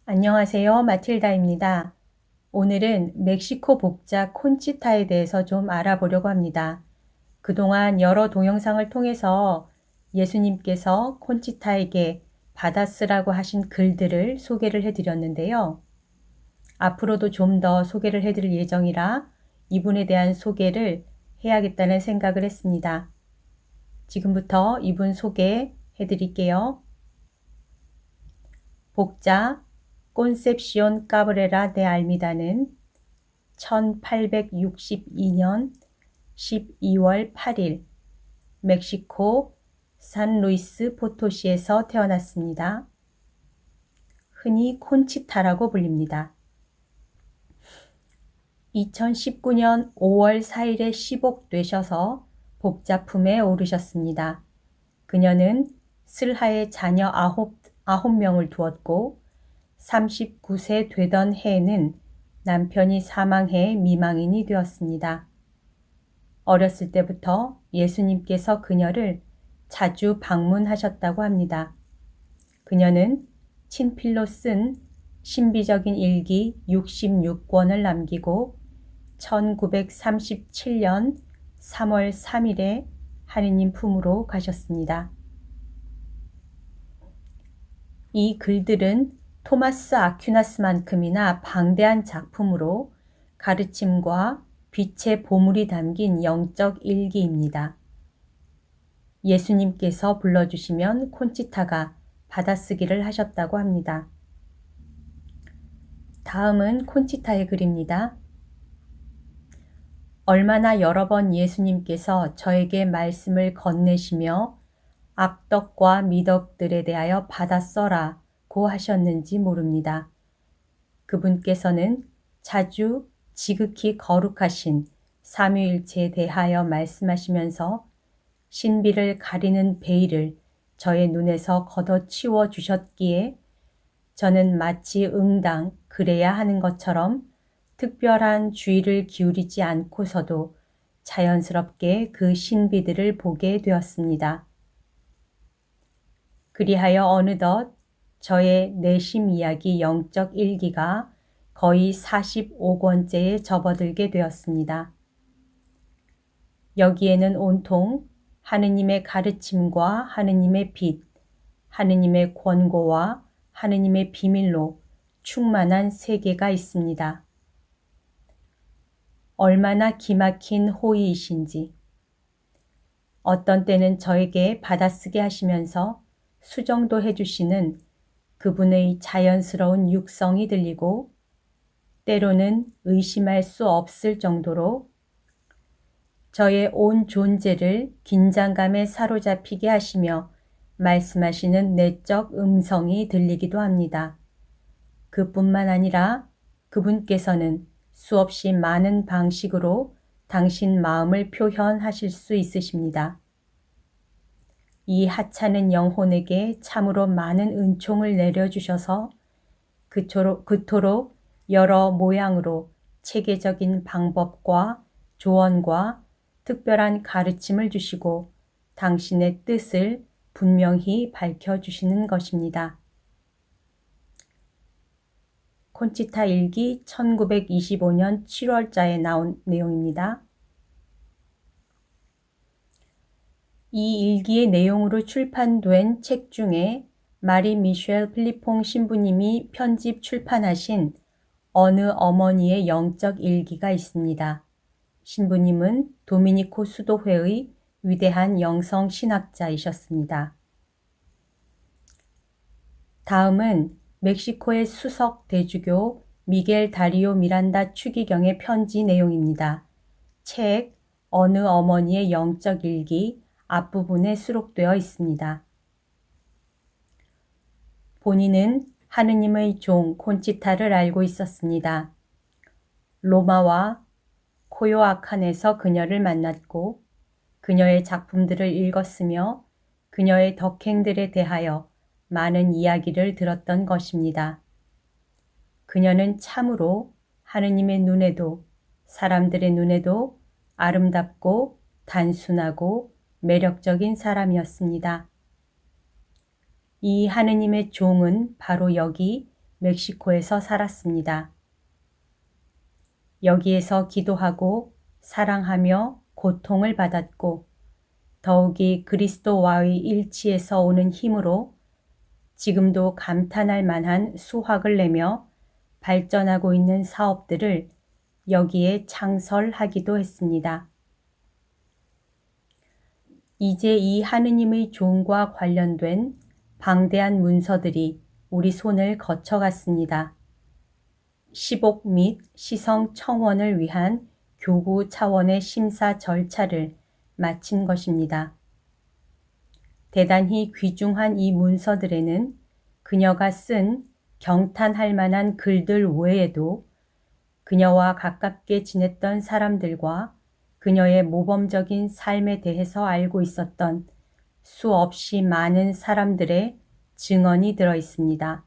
안녕하세요. 마틸다입니다. 오늘은 멕시코 복자 콘치타에 대해서 좀 알아보려고 합니다. 그동안 여러 동영상을 통해서 예수님께서 콘치타에게 받아 쓰라고 하신 글들을 소개를 해드렸는데요. 앞으로도 좀 더 소개를 해드릴 예정이라 이분에 대한 소개를 해야겠다는 생각을 했습니다. 지금부터 이분 소개해드릴게요. 복자 콘셉시온 까브레라 데 알미다는 1862년 12월 8일 멕시코 산루이스 포토시에서 태어났습니다. 흔히 콘치타라고 불립니다. 2019년 5월 4일에 시복되셔서 복자품에 오르셨습니다. 그녀는 슬하에 자녀 9명을 두었고 39세 되던 해에는 남편이 사망해 미망인이 되었습니다. 어렸을 때부터 예수님께서 그녀를 자주 방문하셨다고 합니다. 그녀는 친필로 쓴 신비적인 일기 66권을 남기고 1937년 3월 3일에 하느님 품으로 가셨습니다. 이 글들은 토마스 아퀴나스만큼이나 방대한 작품으로 가르침과 빛의 보물이 담긴 영적 일기입니다. 예수님께서 불러주시면 콘치타가 받아쓰기를 하셨다고 합니다. 다음은 콘치타의 글입니다. 얼마나 여러 번 예수님께서 저에게 말씀을 건네시며 악덕과 미덕들에 대하여 받아 써라고 하셨는지 모릅니다. 그분께서는 자주 지극히 거룩하신 삼위일체에 대하여 말씀하시면서 신비를 가리는 베일을 저의 눈에서 걷어치워 주셨기에 저는 마치 응당 그래야 하는 것처럼 특별한 주의를 기울이지 않고서도 자연스럽게 그 신비들을 보게 되었습니다. 그리하여 어느덧 저의 내심 이야기 영적 일기가 거의 45권째에 접어들게 되었습니다. 여기에는 온통 하느님의 가르침과 하느님의 빛, 하느님의 권고와 하느님의 비밀로 충만한 세계가 있습니다. 얼마나 기막힌 호의이신지. 어떤 때는 저에게 받아쓰게 하시면서 수정도 해주시는 그분의 자연스러운 육성이 들리고 때로는 의심할 수 없을 정도로 저의 온 존재를 긴장감에 사로잡히게 하시며 말씀하시는 내적 음성이 들리기도 합니다. 그뿐만 아니라 그분께서는 수없이 많은 방식으로 당신 마음을 표현하실 수 있으십니다. 이 하찮은 영혼에게 참으로 많은 은총을 내려주셔서 그토록 여러 모양으로 체계적인 방법과 조언과 특별한 가르침을 주시고 당신의 뜻을 분명히 밝혀주시는 것입니다. 콘치타 일기 1925년 7월자에 나온 내용입니다. 이 일기의 내용으로 출판된 책 중에 마리 미셸 필리퐁 신부님이 편집 출판하신 어느 어머니의 영적 일기가 있습니다. 신부님은 도미니코 수도회의 위대한 영성 신학자이셨습니다. 다음은 멕시코의 수석 대주교 미겔 다리오 미란다 추기경의 편지 내용입니다. 책 어느 어머니의 영적 일기 앞부분에 수록되어 있습니다. 본인은 하느님의 종 콘치타를 알고 있었습니다. 로마와 코요아칸에서 그녀를 만났고 그녀의 작품들을 읽었으며 그녀의 덕행들에 대하여 많은 이야기를 들었던 것입니다. 그녀는 참으로 하느님의 눈에도 사람들의 눈에도 아름답고 단순하고 매력적인 사람이었습니다. 이 하느님의 종은 바로 여기 멕시코에서 살았습니다. 여기에서 기도하고 사랑하며 고통을 받았고 더욱이 그리스도와의 일치에서 오는 힘으로 지금도 감탄할 만한 수확을 내며 발전하고 있는 사업들을 여기에 창설하기도 했습니다. 이제 이 하느님의 종과 관련된 방대한 문서들이 우리 손을 거쳐갔습니다. 시복 및 시성 청원을 위한 교구 차원의 심사 절차를 마친 것입니다. 대단히 귀중한 이 문서들에는 그녀가 쓴 경탄할 만한 글들 외에도 그녀와 가깝게 지냈던 사람들과 그녀의 모범적인 삶에 대해서 알고 있었던 수없이 많은 사람들의 증언이 들어 있습니다.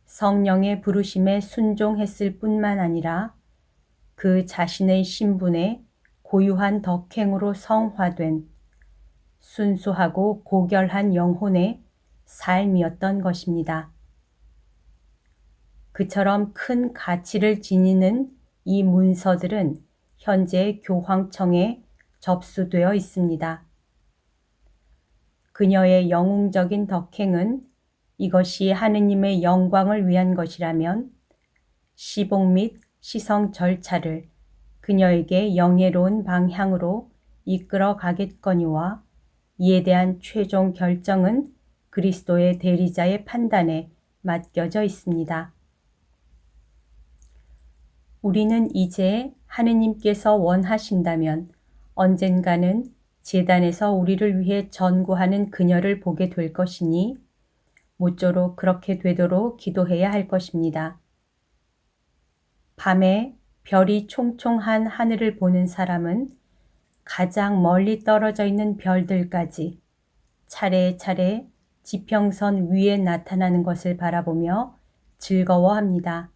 성령의 부르심에 순종했을 뿐만 아니라 그 자신의 신분에 고유한 덕행으로 성화된 순수하고 고결한 영혼의 삶이었던 것입니다. 그처럼 큰 가치를 지니는 이 문서들은 현재 교황청에 접수되어 있습니다. 그녀의 영웅적인 덕행은 이것이 하느님의 영광을 위한 것이라면 시복 및 시성 절차를 그녀에게 영예로운 방향으로 이끌어 가겠거니와 이에 대한 최종 결정은 그리스도의 대리자의 판단에 맡겨져 있습니다. 우리는 이제 하느님께서 원하신다면 언젠가는 제단에서 우리를 위해 전구하는 그녀를 보게 될 것이니 모쪼록 그렇게 되도록 기도해야 할 것입니다. 밤에 별이 총총한 하늘을 보는 사람은 가장 멀리 떨어져 있는 별들까지 차례차례 지평선 위에 나타나는 것을 바라보며 즐거워합니다.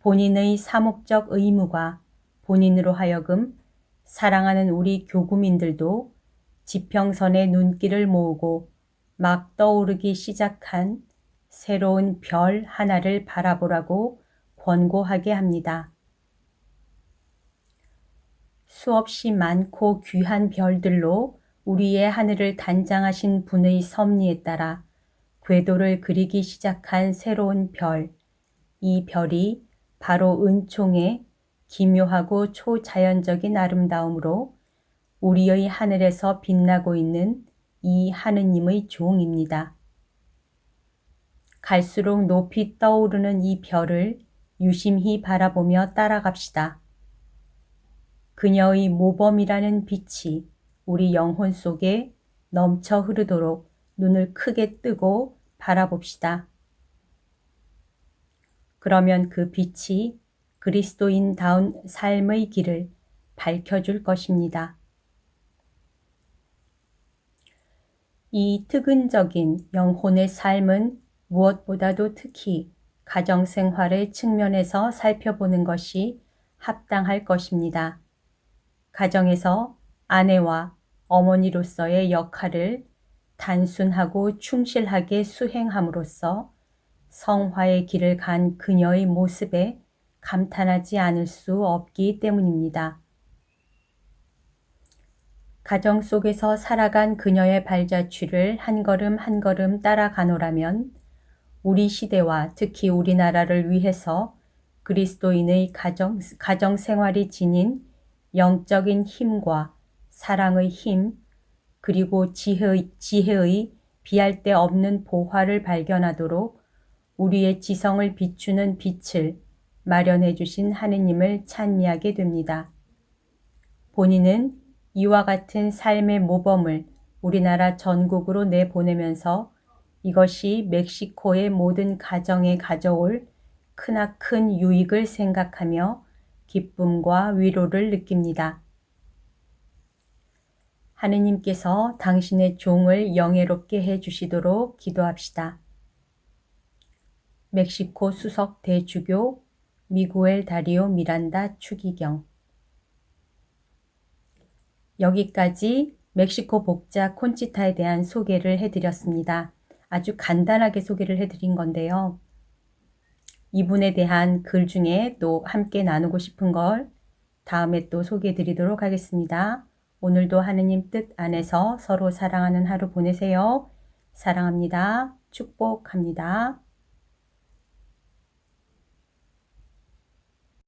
본인의 사목적 의무가 본인으로 하여금 사랑하는 우리 교구민들도 지평선의 눈길을 모으고 막 떠오르기 시작한 새로운 별 하나를 바라보라고 권고하게 합니다. 수없이 많고 귀한 별들로 우리의 하늘을 단장하신 분의 섭리에 따라 궤도를 그리기 시작한 새로운 별, 이 별이 바로 은총의 기묘하고 초자연적인 아름다움으로 우리의 하늘에서 빛나고 있는 이 하느님의 종입니다. 갈수록 높이 떠오르는 이 별을 유심히 바라보며 따라갑시다. 그녀의 모범이라는 빛이 우리 영혼 속에 넘쳐 흐르도록 눈을 크게 뜨고 바라봅시다. 그러면 그 빛이 그리스도인다운 삶의 길을 밝혀줄 것입니다. 이 특은적인 영혼의 삶은 무엇보다도 특히 가정생활의 측면에서 살펴보는 것이 합당할 것입니다. 가정에서 아내와 어머니로서의 역할을 단순하고 충실하게 수행함으로써 성화의 길을 간 그녀의 모습에 감탄하지 않을 수 없기 때문입니다. 가정 속에서 살아간 그녀의 발자취를 한 걸음 한 걸음 따라가노라면 우리 시대와 특히 우리나라를 위해서 그리스도인의 가정 생활이 지닌 영적인 힘과 사랑의 힘, 그리고 지혜의 비할 데 없는 보화를 발견하도록 우리의 지성을 비추는 빛을 마련해 주신 하느님을 찬미하게 됩니다. 본인은 이와 같은 삶의 모범을 우리나라 전국으로 내보내면서 이것이 멕시코의 모든 가정에 가져올 크나큰 유익을 생각하며 기쁨과 위로를 느낍니다. 하느님께서 당신의 종을 영예롭게 해 주시도록 기도합시다. 멕시코 수석 대주교 미구엘 다리오 미란다 추기경. 여기까지 멕시코 복자 콘치타에 대한 소개를 해드렸습니다. 아주 간단하게 소개를 해드린 건데요. 이분에 대한 글 중에 또 함께 나누고 싶은 걸 다음에 또 소개해 드리도록 하겠습니다. 오늘도 하느님 뜻 안에서 서로 사랑하는 하루 보내세요. 사랑합니다. 축복합니다.